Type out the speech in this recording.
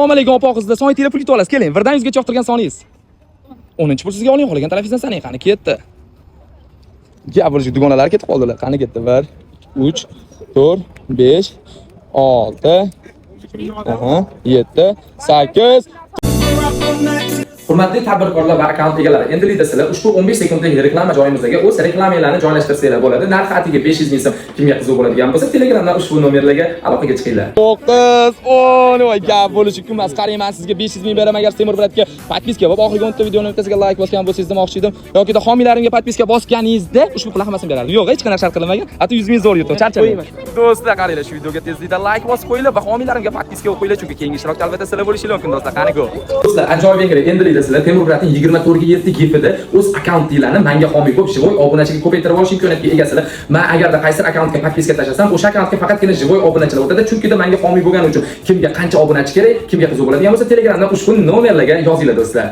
Assalomu alaykum opa qizlar. Soni telefon yutib olasiz. Keling, birdan yuzga yoqtirgan soningiz. 10-pul sizga oling, qolgan tarafingizni sanang. Qani ketdi. Gap bo'lishi dugonalar ketib qoldilar. Qani ketdi? 1 3 4 5 6 7 8 Hurmatli tadbirkorlar va akkaunt egalari, endilikda sizlar ushbu 15 sekundlik reklama joyimizdagi o'z reklamalarni joylashtirsanglar bo'ladi. Narxi atiga 500 ming so'm. Kimga qiziq bo'ladigan bo'lsa, Telegramdan ushbu nomerlarga aloqaga chiqinglar. 9 10 voy gap bo'lishi kunmas. Qarang, men sizga 500 ming beraman agar Temur Bratga podpiska va oxirgi 10 ta videoni o'tkazgan like bosgan bo'lsangiz demoqchi edim. Yoki homiylarimga podpiska bosganingizda ushbu pul beradi. Yo'q, hech qanaqa shart qilinmagan. Hatto 100 ming zo'r yutdim. Charchamayman. Do'stlar, qaranglar, shu videoga tezlikda like bosib qo'yinglar va homiylarimga podpiska qo'yinglar, chunki keyingi ishtirokchi albatta sizlar bo'lishingiz mumkin do'stlar. Qani go. Do'stlar, ajoyib yangilik. Endilikda sizlar Temur Bratning 24/7 gifida o'z akkauntinglarni menga homiy ko'p живой obunachiga ko'paytirib olish imkoniyatiga egasizlar. Men agarda qaysi akkauntga podpiska tashlasam, o'sha akkauntga faqatgina живой obunachilar o'tadi, chunki menga homiy bo'lgani uchun kimga qancha obunachi kerak, kimga qiziq bo'ladigan bo'lsa, Telegramdan ushbu nomerlarga yozinglar do'stlar.